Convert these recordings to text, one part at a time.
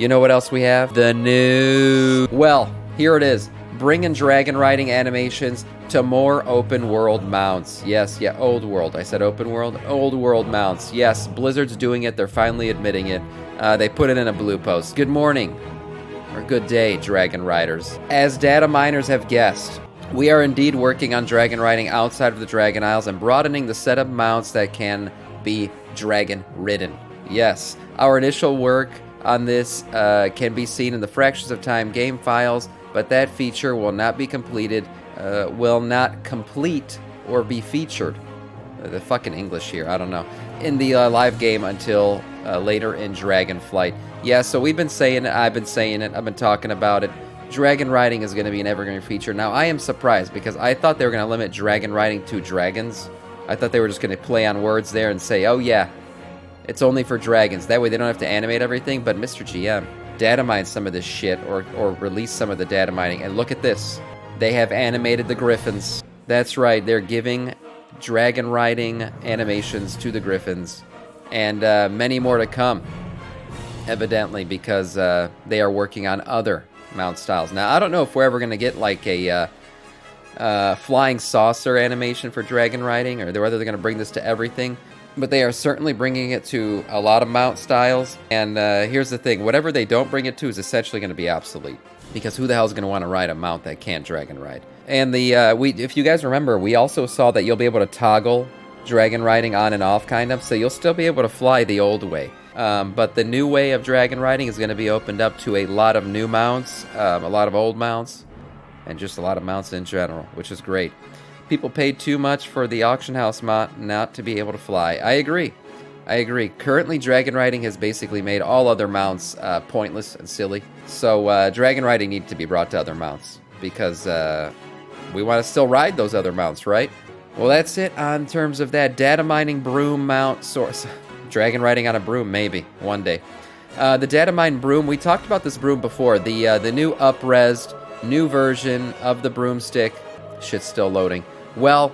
You know what else we have? The new... Well, here it is. Bringing dragon riding animations to more open world mounts. Yes, yeah, old world. I said open world. Old world mounts. Yes, Blizzard's doing it. They're finally admitting it. They put it in a blue post. Good morning. Or good day, dragon riders. As data miners have guessed, we are indeed working on dragon riding outside of the Dragon Isles and broadening the set of mounts that can be dragon ridden. Yes, our initial work on this can be seen in the Fractions of Time game files, but that feature will not be completed, will not complete or be featured. The fucking English here, I don't know. In the live game until later in Dragonflight. Yeah, so we've been saying it, I've been saying it, I've been talking about it. Dragon riding is going to be an evergreen feature. Now, I am surprised because I thought they were going to limit dragon riding to dragons. I thought they were just going to play on words there and say, oh yeah, it's only for dragons. That way they don't have to animate everything. But Mr. GM, data mine some of this shit or release some of the data mining. And look at this. They have animated the griffins. That's right. They're giving dragon riding animations to the griffins. And many more to come, evidently, because they are working on other mount styles. Now, I don't know if we're ever going to get like a flying saucer animation for dragon riding, or whether they're going to bring this to everything. But they are certainly bringing it to a lot of mount styles. And here's the thing. Whatever they don't bring it to is essentially going to be obsolete. Because who the hell is going to want to ride a mount that can't dragon ride? And if you guys remember, we also saw that you'll be able to toggle dragon riding on and off, kind of. So you'll still be able to fly the old way. But the new way of dragon riding is going to be opened up to a lot of new mounts, a lot of old mounts, and just a lot of mounts in general, which is great. People paid too much for the auction house mount not to be able to fly. I agree. Currently, dragon riding has basically made all other mounts pointless and silly. So dragon riding needs to be brought to other mounts because we want to still ride those other mounts, right? Well, that's it on terms of that data mining broom mount source. Dragon riding on a broom, maybe one day. The Datamined broom, we talked about this broom before. The new up-resed, new version of the broomstick. Shit's still loading. Well,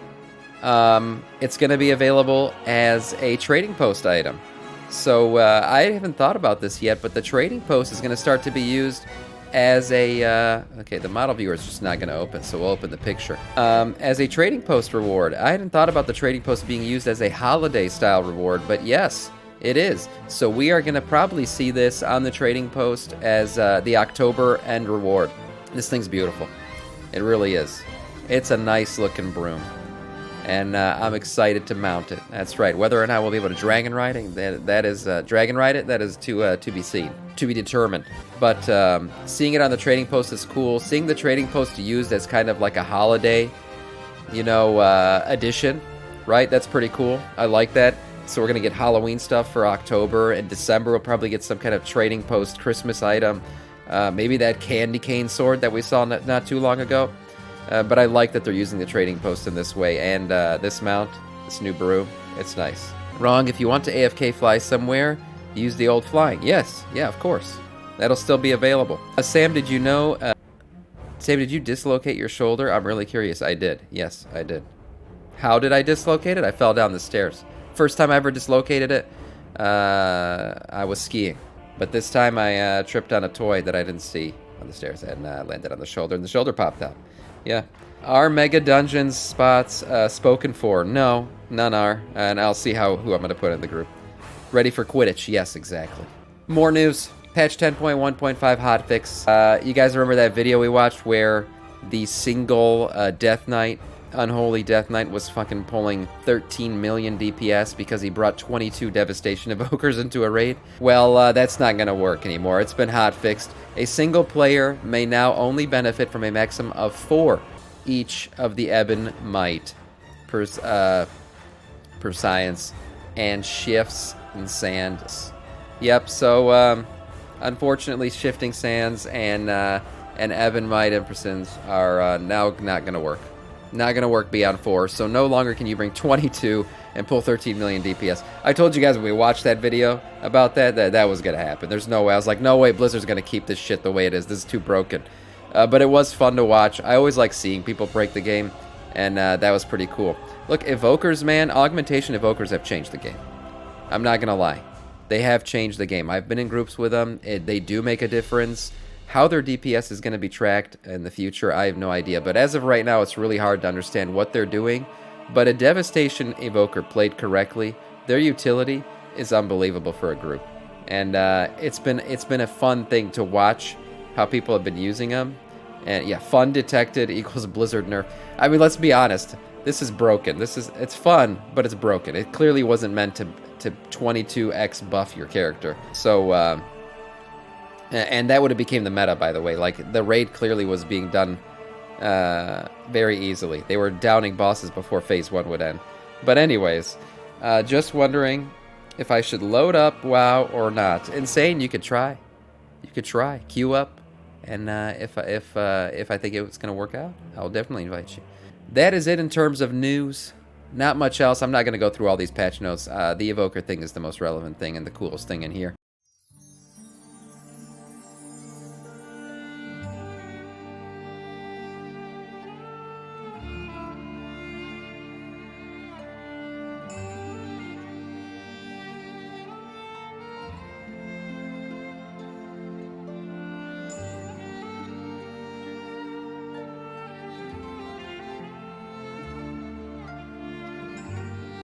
it's going to be available as a trading post item. So I haven't thought about this yet, but the trading post is going to start to be used as a... okay, the model viewer is just not going to open, so we'll open the picture. As a trading post reward. I hadn't thought about the trading post being used as a holiday-style reward, but yes, it is. So we are going to probably see this on the trading post as the October end reward. This thing's beautiful. It really is. It's a nice-looking broom. And I'm excited to mount it. That's right. Whether or not we'll be able to dragon riding, that is dragon ride it. That is to be seen, to be determined. But seeing it on the trading post is cool. Seeing the trading post used as kind of like a holiday, edition, right? That's pretty cool. I like that. So we're gonna get Halloween stuff for October and December. We'll probably get some kind of trading post Christmas item. Maybe that candy cane sword that we saw not too long ago. But I like that they're using the trading post in this way. And this mount, this new broom, it's nice. Wrong, if you want to AFK fly somewhere, use the old flying. Yes, yeah, of course. That'll still be available. Sam, did you know... Sam, did you dislocate your shoulder? I'm really curious. I did. Yes, I did. How did I dislocate it? I fell down the stairs. First time I ever dislocated it, I was skiing. But this time I tripped on a toy that I didn't see on the stairs and landed on the shoulder, and the shoulder popped out. Yeah. Are Mega Dungeons spots spoken for? No, none are. And I'll see who I'm going to put in the group. Ready for Quidditch? Yes, exactly. More news. Patch 10.1.5 hotfix. You guys remember that video we watched where the single Death Knight, Unholy Death Knight, was fucking pulling 13 million DPS because he brought 22 Devastation Evokers into a raid? Well, that's not going to work anymore. It's been hotfixed. A single player may now only benefit from a maximum of 4 each of the Ebon Might per science and shifts and sands. Yep, so unfortunately shifting sands and Ebon Might impersons are now not going to work. Not going to work beyond 4, so no longer can you bring 22 and pull 13 million DPS. I told you guys when we watched that video about that was going to happen. There's no way. I was like, no way Blizzard's going to keep this shit the way it is. This is too broken. But it was fun to watch. I always like seeing people break the game, and that was pretty cool. Look, Evokers, man, Augmentation Evokers have changed the game. I'm not going to lie. They have changed the game. I've been in groups with them. They do make a difference. How their DPS is going to be tracked in the future, I have no idea. But as of right now, it's really hard to understand what they're doing. But a Devastation Evoker played correctly, their utility is unbelievable for a group. And it's been a fun thing to watch how people have been using them. And yeah, fun detected equals Blizzard nerf. I mean, let's be honest. This is broken. It's fun, but it's broken. It clearly wasn't meant to 22x buff your character. So, and that would have became the meta, by the way. Like, the raid clearly was being done very easily. They were downing bosses before phase 1 would end. But anyways, just wondering if I should load up WoW or not. Insane, you could try. You could try. Queue up. And if I think it's going to work out, I'll definitely invite you. That is it in terms of news. Not much else. I'm not going to go through all these patch notes. The Evoker thing is the most relevant thing and the coolest thing in here.